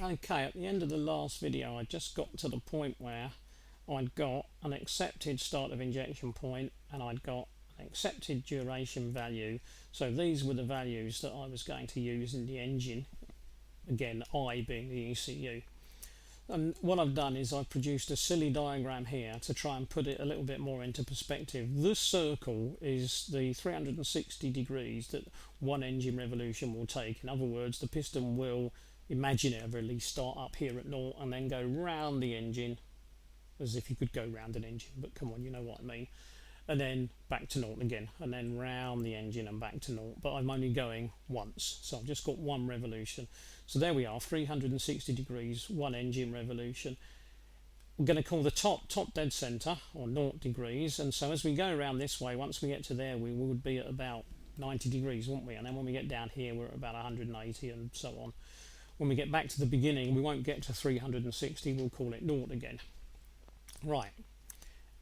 Okay, at the end of the last video I just got to the point where I'd got an accepted start of injection point and I'd got an accepted duration value. So these were the values that I was going to use in the engine, again I being the ECU. And what I've done is I've produced a silly diagram here to try and put it a little bit more into perspective. This circle is the 360 degrees that one engine revolution will take. In other words, the piston will imaginarily start up here at naught and then go round the engine, as if you could go round an engine, but come on, you know what I mean, and then back to naught again, and then round the engine and back to naught, but I'm only going once, so I've just got one revolution. So there we are, 360 degrees, one engine revolution. I'm going to call the top dead center, or 0 degrees, and so as we go around this way, once we get to there, we would be at about 90 degrees, wouldn't we? And then when we get down here, we're at about 180 and so on. When we get back to the beginning, we won't get to 360, we'll call it 0 again. Right,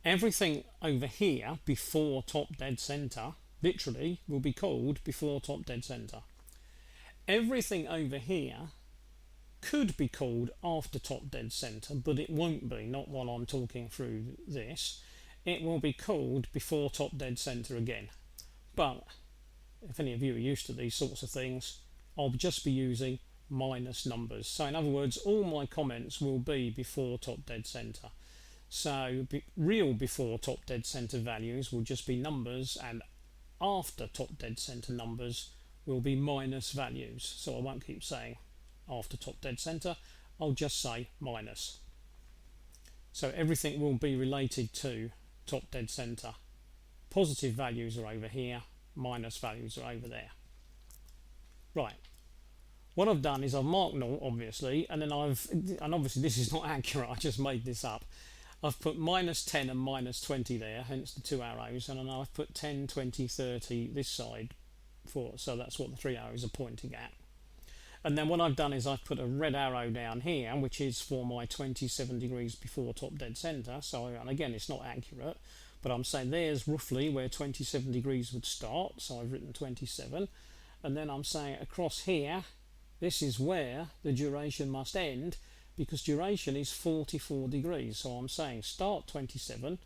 everything over here before top dead center literally will be called before top dead center. Everything over here could be called after top dead center, but it won't be, not while I'm talking through this. It will be called before top dead center again. But if any of you are used to these sorts of things, I'll just be using minus numbers. So in other words, all my comments will be before top dead center. So real before top dead center values will just be numbers, and after top dead center numbers will be minus values. So I won't keep saying after top dead center, I'll just say minus. So everything will be related to top dead center. Positive values are over here, minus values are over there. Right. What I've done is I've marked 0, obviously, and then and obviously this is not accurate, I just made this up. I've put minus 10 and minus 20 there, hence the 2 arrows, and then I've put 10, 20, 30 this side, so that's what the 3 arrows are pointing at. And then what I've done is I've put a red arrow down here, which is for my 27 degrees before top dead center. So, and again, it's not accurate, but I'm saying there's roughly where 27 degrees would start, so I've written 27. And then I'm saying across here, this is where the duration must end, because duration is 44 degrees. So I'm saying start 27,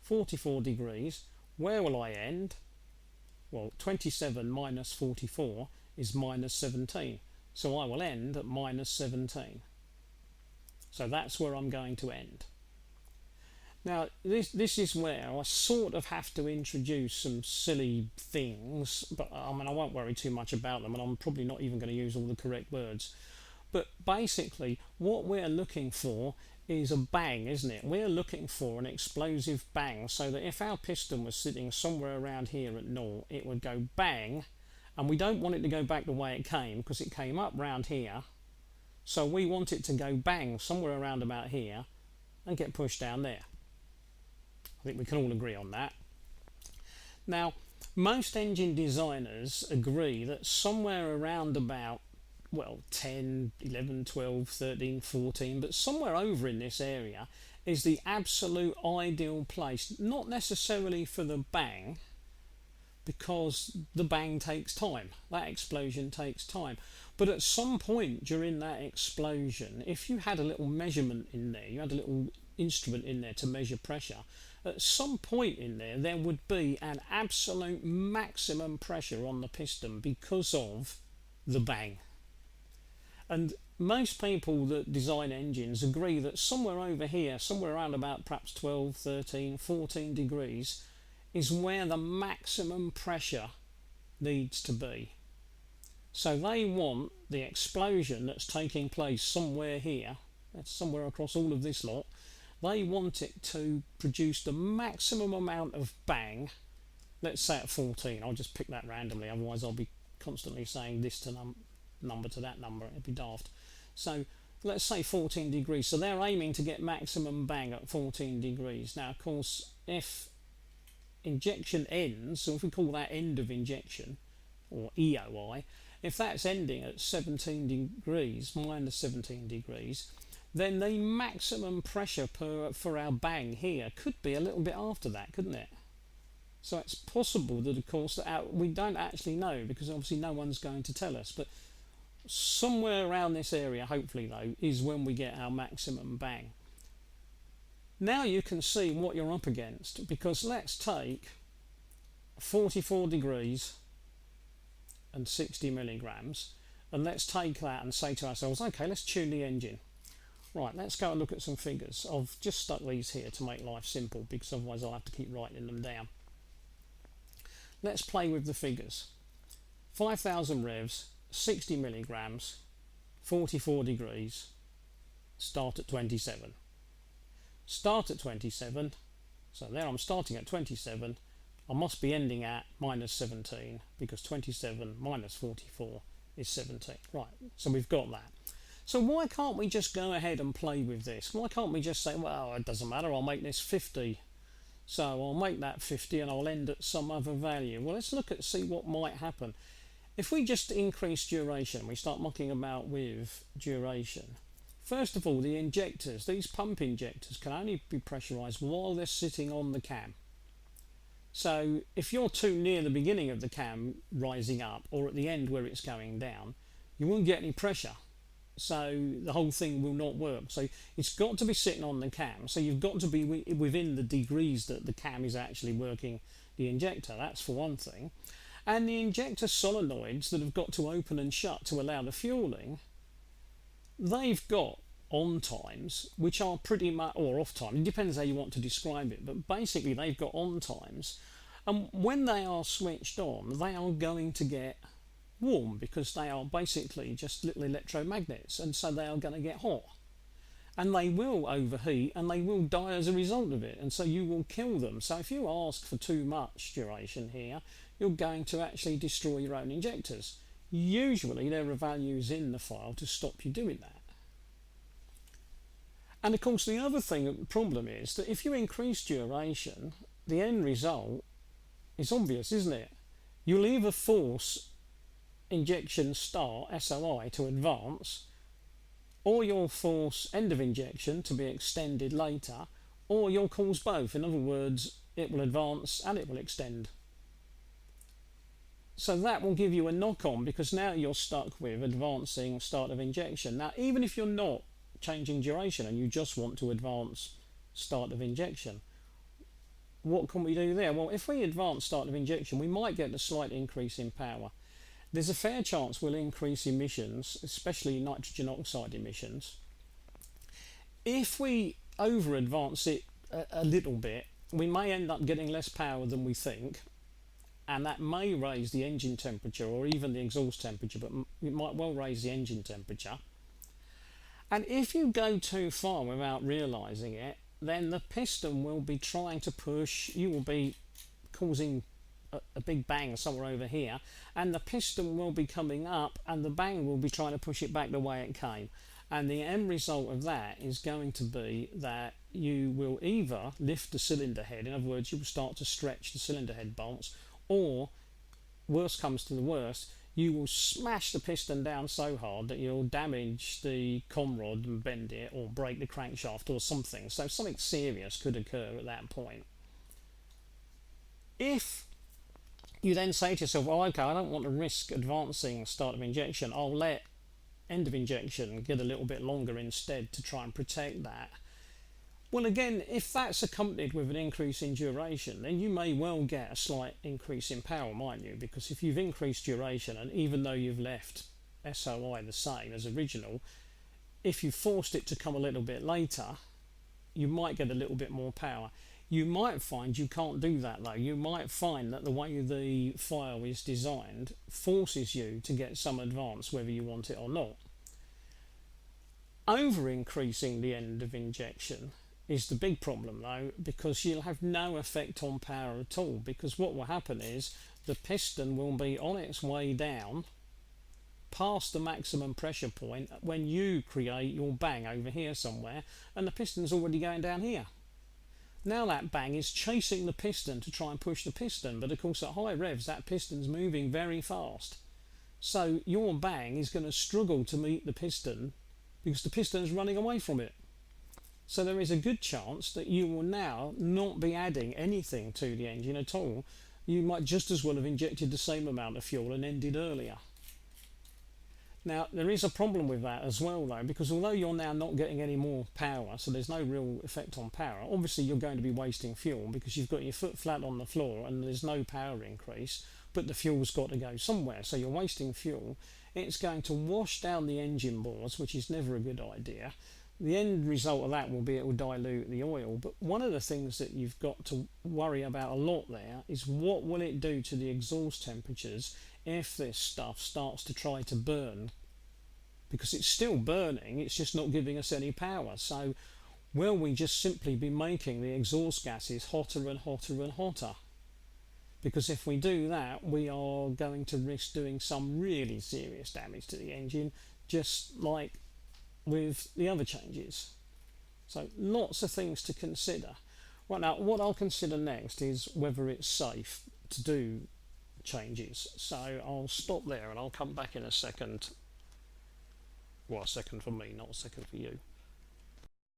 44 degrees, where will I end? Well, 27 minus 44 is minus 17. So I will end at minus 17. So that's where I'm going to end. Now, this is where I sort of have to introduce some silly things, but I mean, I won't worry too much about them, and I'm probably not even going to use all the correct words. But basically, what we're looking for is a bang, isn't it? We're looking for an explosive bang, so that if our piston was sitting somewhere around here at 0, it would go bang, and we don't want it to go back the way it came, because it came up round here. So we want it to go bang somewhere around about here and get pushed down there. I think we can all agree on that. Now, most engine designers agree that somewhere around about, well, 10, 11, 12, 13, 14, but somewhere over in this area is the absolute ideal place, not necessarily for the bang, because the bang takes time, that explosion takes time. But at some point during that explosion, if you had a little measurement in there, you had a little instrument in there to measure pressure, at some point in there, there would be an absolute maximum pressure on the piston because of the bang. And most people that design engines agree that somewhere over here, somewhere around about perhaps 12, 13, 14 degrees, is where the maximum pressure needs to be. So they want the explosion that's taking place somewhere here, that's somewhere across all of this lot, they want it to produce the maximum amount of bang, let's say at 14, I'll just pick that randomly, otherwise I'll be constantly saying this to number to that number, it'd be daft. So let's say 14 degrees, so they're aiming to get maximum bang at 14 degrees. Now of course, if injection ends, so if we call that end of injection, or EOI, if that's ending at 17 degrees, minus 17 degrees, then the maximum pressure for our bang here could be a little bit after that, couldn't it? So it's possible that, of course, that we don't actually know, because obviously no one's going to tell us, but Somewhere around this area, hopefully though, is when we get our maximum bang. Now you can see what you're up against, because let's take 44 degrees and 60 milligrams, and let's take that and say to ourselves, okay, let's tune the engine. Right, let's go and look at some figures. I've just stuck these here to make life simple, because otherwise I'll have to keep writing them down. Let's play with the figures. 5,000 revs, 60 milligrams, 44 degrees, start at 27. Start at 27, so there I'm starting at 27. I must be ending at minus 17, because 27 minus 44 is 17. Right, so we've got that. So why can't we just go ahead and play with this? Why can't we just say, well, it doesn't matter, I'll make this 50. So I'll make that 50 and I'll end at some other value. Well, let's look at see what might happen. If we just increase duration, we start mucking about with duration. First of all, the injectors, these pump injectors, can only be pressurised while they're sitting on the cam. So if you're too near the beginning of the cam rising up, or at the end where it's going down, you won't get any pressure. So the whole thing will not work. So it's got to be sitting on the cam. So you've got to be within the degrees that the cam is actually working the injector. That's for one thing. And the injector solenoids that have got to open and shut to allow the fueling, they've got on times which are pretty much, or off time, it depends how you want to describe it, but basically they've got on times, and when they are switched on they are going to get warm, because they are basically just little electromagnets, and so they are going to get hot, and they will overheat and they will die as a result of it, and so you will kill them. So if you ask for too much duration here, you're going to actually destroy your own injectors. Usually there are values in the file to stop you doing that. And of course the other problem is that if you increase duration, the end result is obvious, isn't it? You'll either force injection start, SOI, to advance, or you'll force end of injection to be extended later, or you'll cause both. In other words, it will advance and it will extend. So that will give you a knock-on, because now you're stuck with advancing start of injection. Now, even if you're not changing duration and you just want to advance start of injection, what can we do there? Well, if we advance start of injection, we might get a slight increase in power. There's a fair chance we'll increase emissions, especially nitrogen oxide emissions. If we over-advance it a little bit, we may end up getting less power than we think, and that may raise the engine temperature or even the exhaust temperature, but it might well raise the engine temperature. And if you go too far without realising it, then the piston will be trying to push, you will be causing a big bang somewhere over here, and the piston will be coming up and the bang will be trying to push it back the way it came. And the end result of that is going to be that you will either lift the cylinder head, in other words, you will start to stretch the cylinder head bolts, or worst comes to the worst, you will smash the piston down so hard that you'll damage the com rod and bend it, or break the crankshaft or something. So something serious could occur at that point. If you then say to yourself, well, okay, I don't want to risk advancing start of injection, I'll let end of injection get a little bit longer instead to try and protect that. Well, again, if that's accompanied with an increase in duration, then you may well get a slight increase in power, mightn't you? Because if you've increased duration, and even though you've left SOI the same as original, if you forced it to come a little bit later, you might get a little bit more power. You might find you can't do that though. You might find that the way the file is designed forces you to get some advance whether you want it or not. Over increasing the end of injection is the big problem though, because you'll have no effect on power at all, because what will happen is the piston will be on its way down past the maximum pressure point when you create your bang over here somewhere, and the piston's already going down here. Now that bang is chasing the piston to try and push the piston, but of course at high revs that piston's moving very fast. So your bang is going to struggle to meet the piston because the piston is running away from it. So there is a good chance that you will now not be adding anything to the engine at all. You might just as well have injected the same amount of fuel and ended earlier. Now, there is a problem with that as well, though, because although you're now not getting any more power, so there's no real effect on power, obviously you're going to be wasting fuel because you've got your foot flat on the floor and there's no power increase, but the fuel's got to go somewhere, so you're wasting fuel. It's going to wash down the engine boards, which is never a good idea. The end result of that will be it will dilute the oil, but one of the things that you've got to worry about a lot there is what will it do to the exhaust temperatures if this stuff starts to try to burn, because it's still burning, it's just not giving us any power. So will we just simply be making the exhaust gases hotter and hotter and hotter? Because if we do that, we are going to risk doing some really serious damage to the engine, just like with the other changes. So lots of things to consider. Right, now what I'll consider next is whether it's safe to do changes. So I'll stop there and I'll come back in a second. Well, a second for me, not a second for you.